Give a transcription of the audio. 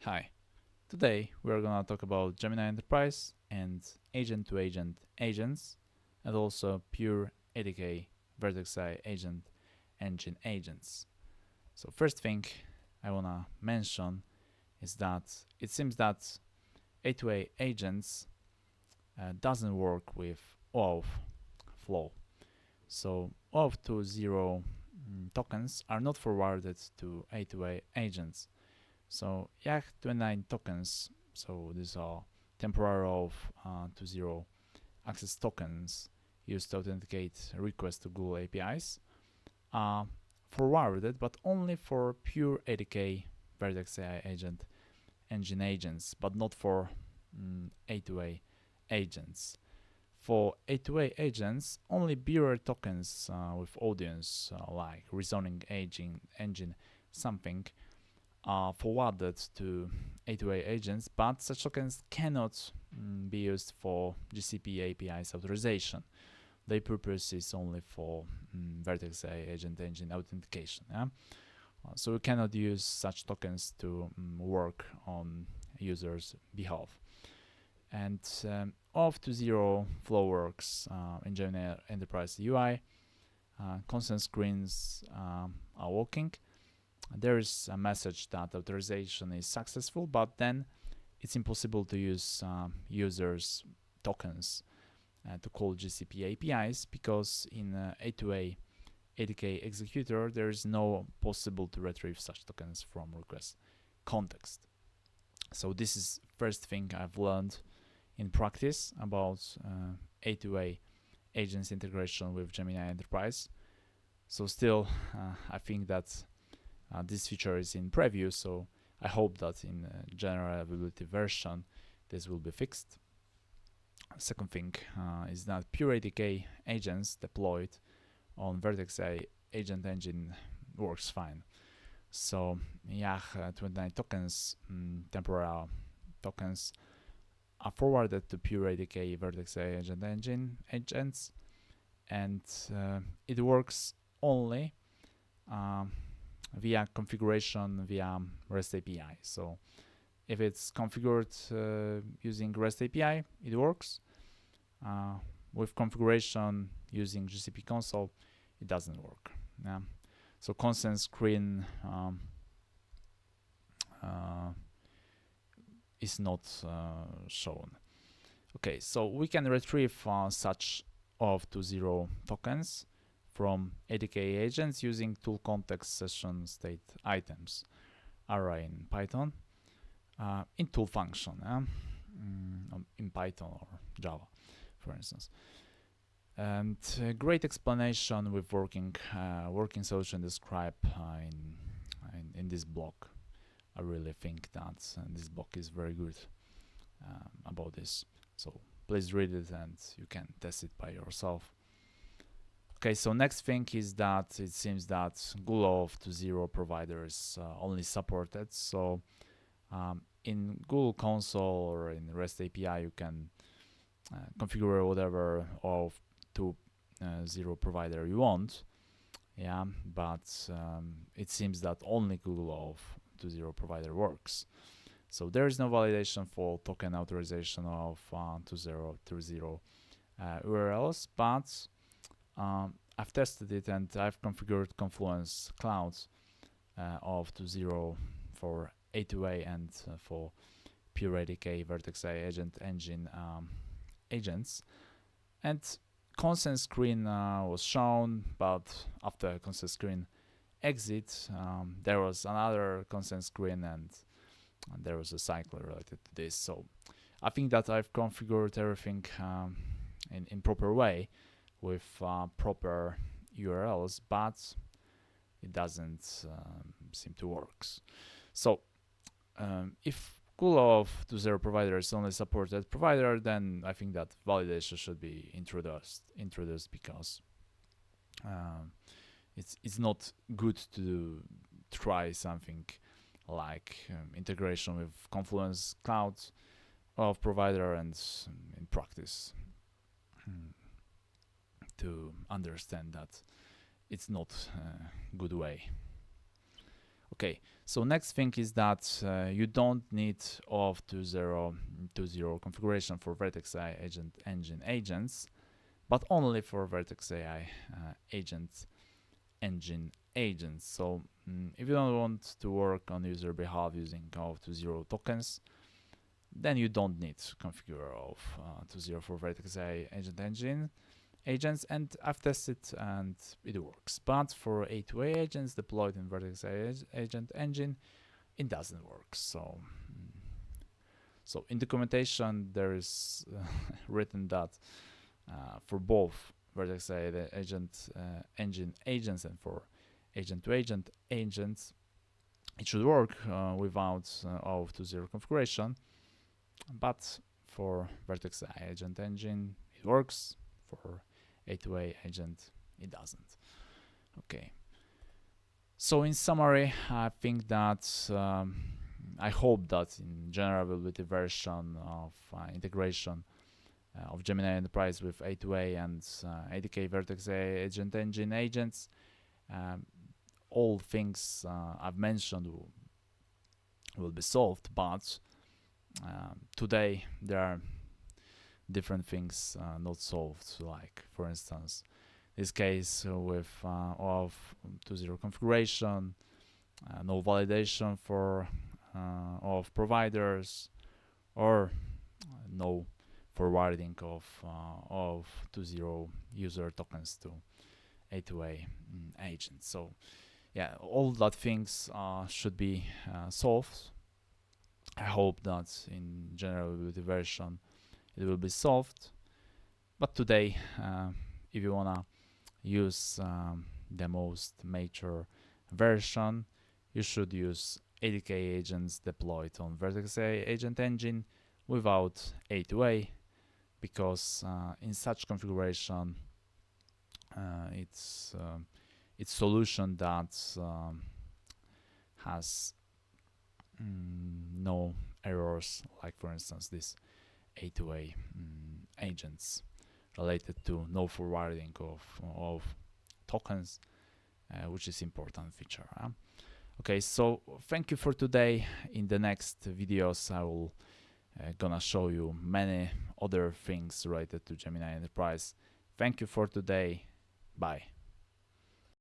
Hi, today we're gonna talk about Gemini Enterprise and agent-to-agent agents, and also pure ADK Vertex AI agent engine agents. So first thing I wanna mention is that it seems that A2A agents doesn't work with OAuth flow. So OAuth 2.0 tokens are not forwarded to A2A agents. So YAG29 tokens, so these are temporary OAuth 2.0 access tokens used to authenticate requests to Google APIs, are forwarded, but only for pure ADK Vertex AI agent engine agents, but not for A2A agents. For A2A agents, only bearer tokens with audience like reasoning engine something are forwarded to A2A agents, but such tokens cannot be used for GCP API's authorization. Their purpose is only for Vertex AI agent engine authentication. So we cannot use such tokens to work on users' behalf. And OAuth 2.0 flow works in Gemini Enterprise UI. Consent screens are working. There is a message that authorization is successful, but then it's impossible to use users' tokens to call GCP APIs because in A2A ADK executor there is no possible to retrieve such tokens from request context. So this is first thing I've learned in practice about A2A agents integration with Gemini Enterprise. So still, I think that this feature is in preview, so I hope that in general availability version this will be fixed. Second thing is that pure ADK agents deployed on Vertex AI agent engine works fine. So YAG29 tokens, temporal tokens, are forwarded to pure ADK Vertex AI agent engine agents, and it works only via configuration via REST API. So if it's configured using REST API, it works. With configuration using GCP console, it doesn't work. So consent screen is not shown. Okay, so we can retrieve such OAuth 2.0 tokens from ADK agents using tool context session state items array in Python in tool function in Python or Java, for instance. And great explanation with working solution described in this block. I really think that this block is very good about this. So please read it and you can test it by yourself. Okay, so next thing is that it seems that Google OAuth 2.0 providers only supported. So in Google console or in REST API, you can configure whatever OAuth 2.0 provider you want. But it seems that only Google OAuth 2.0 provider works. So there is no validation for token authorization of 2.0 URLs, but I've tested it and I've configured Confluence Cloud of 2.0 for A2A and for pure ADK Vertex AI agent engine agents. And consent screen was shown, but after consent screen exit, there was another consent screen and there was a cycle related to this. So I think that I've configured everything in proper way with proper URLs, but it doesn't seem to work. So if Google OAuth 2.0 provider is only supported provider, then I think that validation should be introduced because it's not good to try something like integration with Confluence Cloud of provider and in practice to understand that it's not a good way. Okay, so next thing is that you don't need OAuth 2.0 configuration for Vertex AI agent engine agents, but only for Vertex AI agent engine agents. So if you don't want to work on user behalf using OAuth 2.0 tokens, then you don't need to configure OAuth 2.0 for Vertex AI agent engine agents, and I've tested and it works. But for A2A agents deployed in Vertex AI agent engine, it doesn't work. So in documentation there is written that for both Vertex AI agent engine agents and for agent-to-agent agents, it should work without OAuth 2.0 configuration. But for Vertex AI agent engine, it works. For A2A agent, it doesn't. Okay. So in summary, I think that I hope that in general with the version of integration of Gemini Enterprise with A2A and ADK Vertex AI agent engine agents, all things I've mentioned will be solved, but today there are different things not solved, like for instance this case with OAuth 2.0 configuration, no validation for OAuth providers, or no forwarding of OAuth 2.0 user tokens to A2A agents. So yeah, all that things should be solved. I hope that in general with the version it will be solved. But today, if you wanna use the most mature version, you should use ADK agents deployed on Vertex AI agent engine without A2A, because in such configuration it's solution that has no errors, like for instance this A2A agents related to no forwarding of tokens, which is important feature. Okay, so thank you for today. In the next videos I will gonna show you many other things related to Gemini Enterprise. Thank you for today. Bye.